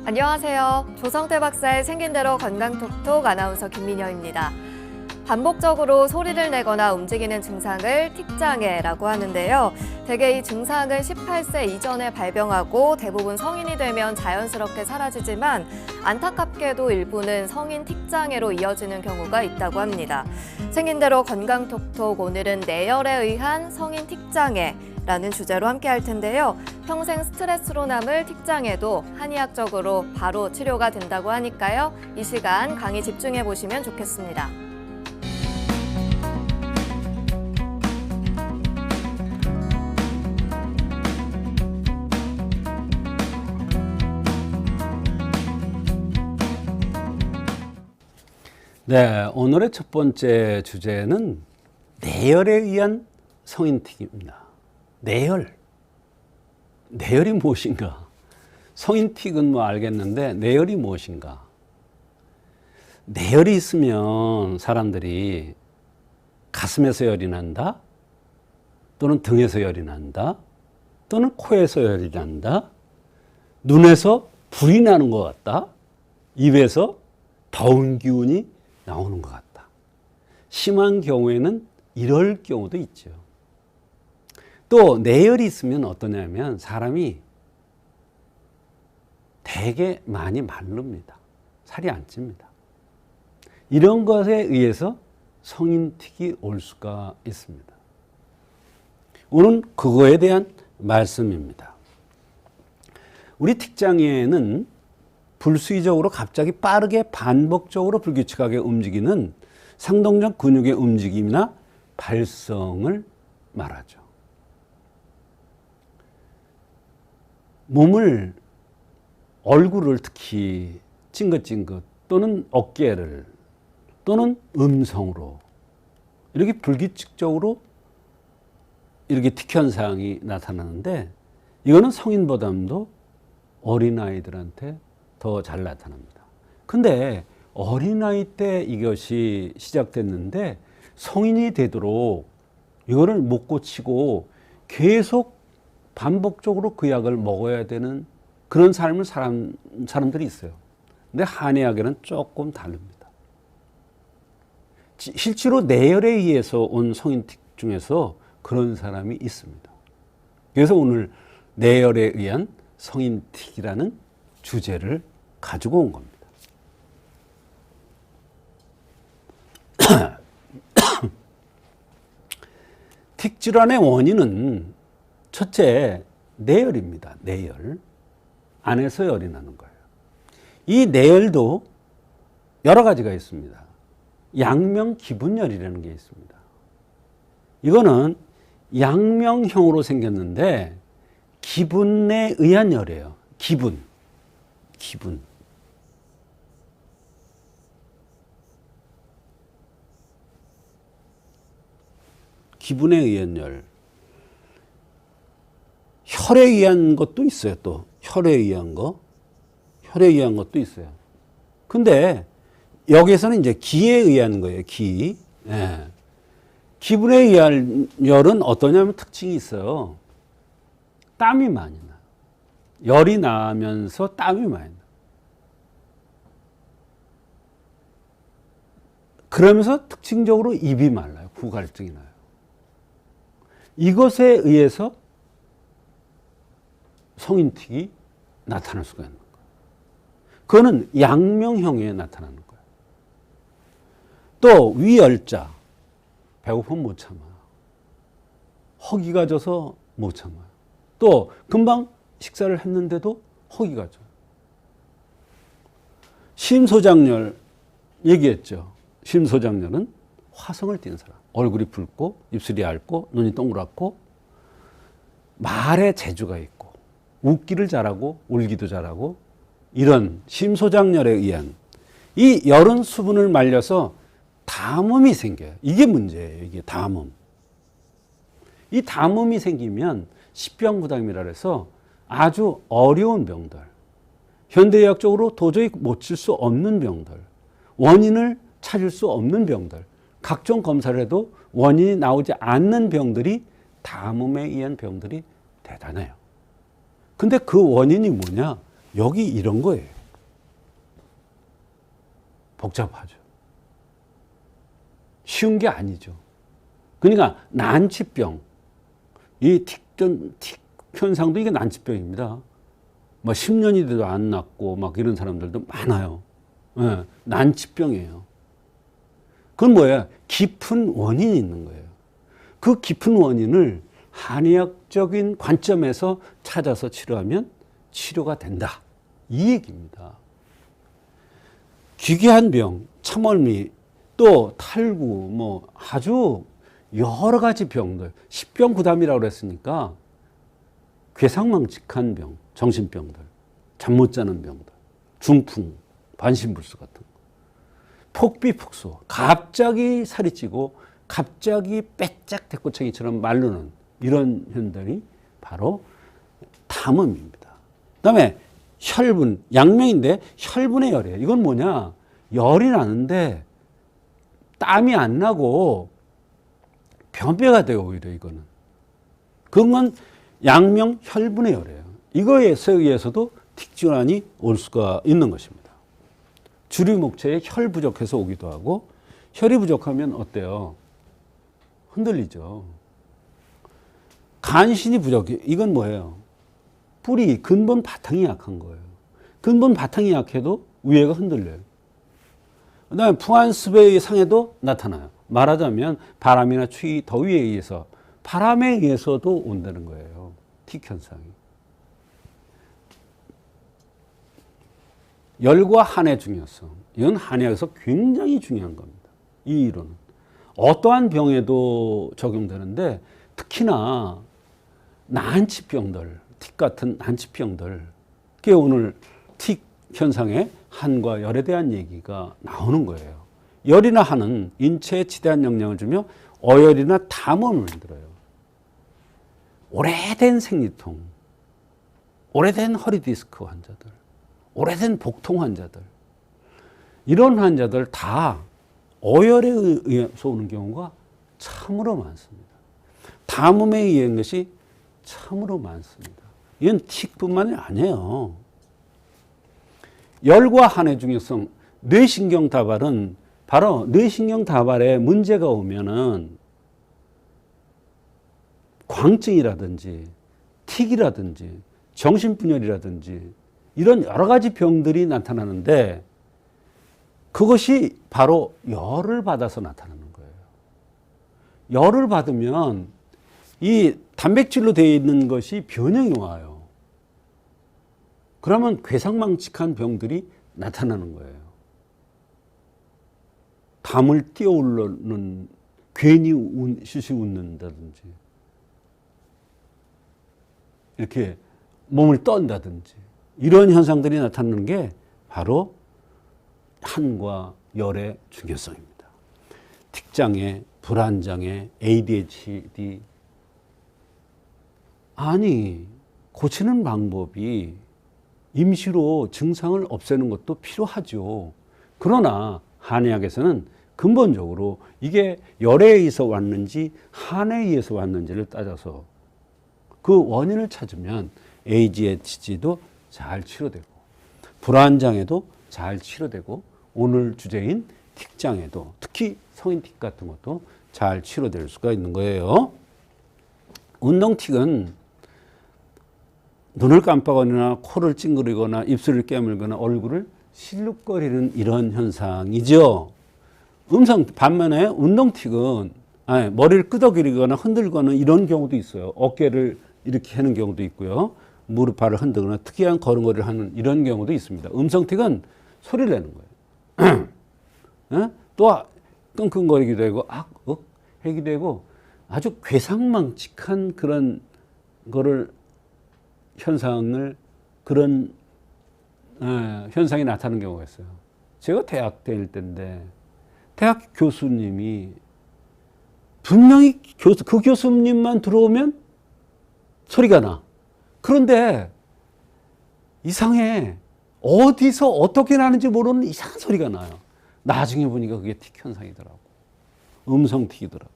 안녕하세요. 조성태 박사의 생긴 대로 건강톡톡 아나운서 김민여입니다. 반복적으로 소리를 내거나 움직이는 증상을 틱장애라고 하는데요. 대개 이 증상은 18세 이전에 발병하고 대부분 성인이 되면 자연스럽게 사라지지만 안타깝게도 일부는 성인 틱장애로 이어지는 경우가 있다고 합니다. 생긴 대로 건강톡톡 오늘은 뇌열에 의한 성인 틱장애라는 주제로 함께 할 텐데요. 평생 스트레스로 남을 틱장애도 한의학적으로 바로 치료가 된다고 하니까요. 이 시간 강의 집중해 보시면 좋겠습니다. 네, 오늘의 첫 번째 주제는 뇌열에 의한 성인틱입니다. 뇌열. 뇌열이 무엇인가? 성인틱은 뭐 알겠는데 뇌열이 무엇인가? 뇌열이 있으면 사람들이 가슴에서 열이 난다, 또는 등에서 열이 난다, 또는 코에서 열이 난다, 눈에서 불이 나는 것 같다, 입에서 더운 기운이 나오는 것 같다. 심한 경우에는 이럴 경우도 있죠. 또 뇌열이 있으면 어떠냐면 사람이 되게 많이 마릅니다. 살이 안 찝니다. 이런 것에 의해서 성인틱이 올 수가 있습니다. 오늘 그거에 대한 말씀입니다. 우리 틱장애는 불수의적으로 갑자기 빠르게 반복적으로 불규칙하게 움직이는 상동적 근육의 움직임이나 발성을 말하죠. 몸을, 얼굴을 특히 찡긋찡긋 또는 어깨를 또는 음성으로 이렇게 불규칙적으로 이렇게 틱 현상이 나타나는데 이거는 성인보다도 어린아이들한테 더 잘 나타납니다. 근데 어린아이 때 이것이 시작됐는데 성인이 되도록 이거를 못 고치고 계속 반복적으로 그 약을 먹어야 되는 그런 삶을 사람들이 있어요. 근데 한의학에는 조금 다릅니다. 실제로 뇌열에 의해서 온 성인틱 중에서 그런 사람이 있습니다. 그래서 오늘 뇌열에 의한 성인틱이라는 주제를 가지고 온 겁니다. 틱 질환의 원인은 첫째, 뇌열입니다. 뇌열. 안에서 열이 나는 거예요. 이 뇌열도 여러 가지가 있습니다. 양명 기분열이라는 게 있습니다. 이거는 양명형으로 생겼는데 기분에 의한 열이에요. 기분. 기분에 의한 열. 혈에 의한 것도 있어요. 또 혈에 의한 것도 있어요. 근데 여기에서는 이제 기에 의한 거예요. 기. 예. 기분에 의한 열은 어떠냐면 특징이 있어요. 땀이 많이 나. 열이 나면서 땀이 많이 나. 그러면서 특징적으로 입이 말라요. 구갈증이 나요. 이것에 의해서 성인틱이 나타날 수가 있는 거예요. 그거는 양명형에 나타나는 거예요. 또 위열자, 배고프면 못 참아요. 허기가 져서 못 참아요. 또 금방 식사를 했는데도 허기가 져요. 심소장열 얘기했죠. 심소장열은 화성을 띈 사람. 얼굴이 붉고 입술이 얇고 눈이 동그랗고 말에 재주가 있고 웃기를 잘하고 울기도 잘하고 이런 심소장열에 의한 이 열은 수분을 말려서 담음이 생겨요. 이게 문제예요. 이게 담음. 이 담음이 생기면 십병부담이라 해서 아주 어려운 병들, 현대의학적으로 도저히 못 칠 수 없는 병들, 원인을 찾을 수 없는 병들, 각종 검사를 해도 원인이 나오지 않는 병들이 담음에 의한 병들이 대단해요. 근데 그 원인이 뭐냐? 여기 이런 거예요. 복잡하죠. 쉬운 게 아니죠. 그러니까 난치병, 이 틱 현상도 이게 난치병입니다. 뭐 10년이 돼도 안 낫고 막 이런 사람들도 많아요. 네, 난치병이에요. 그건 뭐예요? 깊은 원인이 있는 거예요. 그 깊은 원인을 한의학적인 관점에서 찾아서 치료하면 치료가 된다. 이 얘기입니다. 기괴한 병, 참얼미, 또 탈구, 뭐 아주 여러 가지 병들, 십병구담이라고 그랬으니까 괴상망측한 병, 정신병들, 잠 못 자는 병들, 중풍, 반신불수 같은 거, 폭비폭소, 갑자기 살이 찌고 갑자기 빼짝 대꼬챙이처럼 마르는 이런 현상이 바로 담음입니다. 그다음에 혈분, 양명인데 혈분의 열이에요. 이건 뭐냐? 열이 나는데 땀이 안 나고 변비가 돼요. 오히려 이거는. 그런 건 양명 혈분의 열이에요. 이거에 의해서도 틱질환이 올 수가 있는 것입니다. 주류목체에 혈 부족해서 오기도 하고, 혈이 부족하면 어때요? 흔들리죠. 간신이 부족해. 이건 뭐예요? 뿌리, 근본 바탕이 약한 거예요. 근본 바탕이 약해도 위에가 흔들려요. 그 다음에 풍한습의 상해도 나타나요. 말하자면 바람이나 추위, 더위에 의해서, 바람에 의해서도 온다는 거예요. 틱 현상이. 열과 한의 중요성. 이건 한의학에서 굉장히 중요한 겁니다. 이 이론은. 어떠한 병에도 적용되는데 특히나 난치병들, 틱 같은 난치병들, 그게 오늘 틱 현상의 한과 열에 대한 얘기가 나오는 거예요. 열이나 한은 인체에 지대한 영향을 주며 어열이나 담음을 만들어요. 오래된 생리통, 오래된 허리디스크 환자들, 오래된 복통 환자들, 이런 환자들 다 어열에 의해서 오는 경우가 참으로 많습니다. 담음에 의한 것이 참으로 많습니다. 이건 틱뿐만이 아니에요. 열과 한의 중요성, 뇌신경 다발은 바로 뇌신경 다발에 문제가 오면은 광증이라든지 틱이라든지 정신분열이라든지 이런 여러 가지 병들이 나타나는데 그것이 바로 열을 받아서 나타나는 거예요. 열을 받으면 이 단백질로 되어 있는 것이 변형이 와요. 그러면 괴상망측한 병들이 나타나는 거예요. 담을 띄어올르는, 괜히 시시 웃는다든지, 이렇게 몸을 떤다든지, 이런 현상들이 나타나는 게 바로 한과 열의 중요성입니다. 틱장애, 불안장애, ADHD. 아니, 고치는 방법이 임시로 증상을 없애는 것도 필요하죠. 그러나 한의학에서는 근본적으로 이게 열에 의해서 왔는지 한에 의해서 왔는지를 따져서 그 원인을 찾으면 ADHD도 잘 치료되고 불안장애도 잘 치료되고 오늘 주제인 틱장애도 특히 성인 틱 같은 것도 잘 치료될 수가 있는 거예요. 운동 틱은 눈을 깜빡거리거나 코를 찡그리거나 입술을 깨물거나 얼굴을 실룩거리는 이런 현상이죠. 반면에 운동 틱은 머리를 끄덕이거나 흔들거나 이런 경우도 있어요. 어깨를 이렇게 하는 경우도 있고요. 무릎 발을 흔들거나 특이한 걸음걸이를 하는 이런 경우도 있습니다. 음성틱은 소리를 내는 거예요. 또 끙끙거리기도 하고 하기도 되고 아주 괴상망측한 그런 거를 현상을 그런 현상이 나타나는 경우가 있어요. 제가 대학 다닐 때인데 대학 교수님이 분명히 그 교수님만 들어오면 소리가 나. 그런데 이상해. 어디서 어떻게 나는지 모르는 이상한 소리가 나요. 나중에 보니까 그게 틱 현상이더라고. 음성 틱이더라고.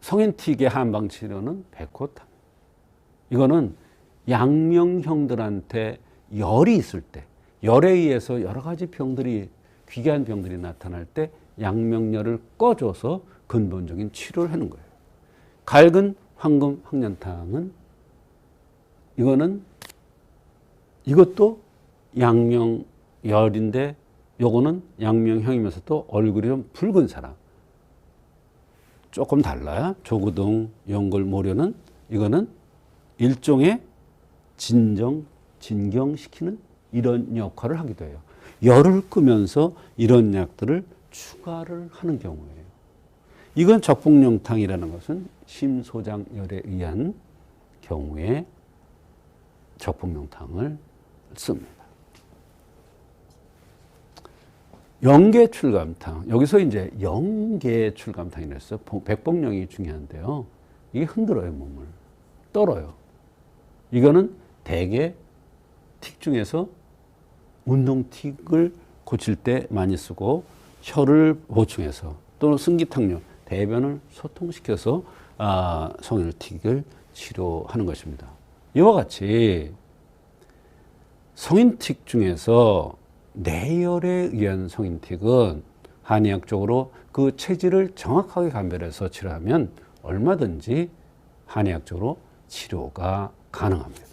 성인 틱의 한방 치료는 백호탕. 이거는 양명형들한테 열이 있을 때, 열에 의해서 여러 가지 병들이, 귀귀한 병들이 나타날 때 양명열을 꺼줘서 근본적인 치료를 하는 거예요. 갈근, 황금, 황년탕은 이것도 양명열인데 요거는 양명형이면서 또 얼굴이 좀 붉은 사람. 조금 달라요. 조구등, 연골, 모려는 이거는 일종의 진경시키는 이런 역할을 하기도 해요. 열을 끄면서 이런 약들을 추가를 하는 경우예요. 이건 적복용탕이라는 것은 심소장열에 의한 경우에 적복용탕을 씁니다. 영계출감탕. 여기서 이제 영계출감탕이라 했어요. 백복령이 중요한데요. 이게 흔들어요, 몸을. 떨어요. 이거는 대개 틱 중에서 운동틱을 고칠 때 많이 쓰고 혀를 보충해서 또는 승기탕뇨, 대변을 소통시켜서 성인틱을 치료하는 것입니다. 이와 같이 성인틱 중에서 내열에 의한 성인틱은 한의학적으로 그 체질을 정확하게 감별해서 치료하면 얼마든지 한의학적으로 치료가 가능합니다.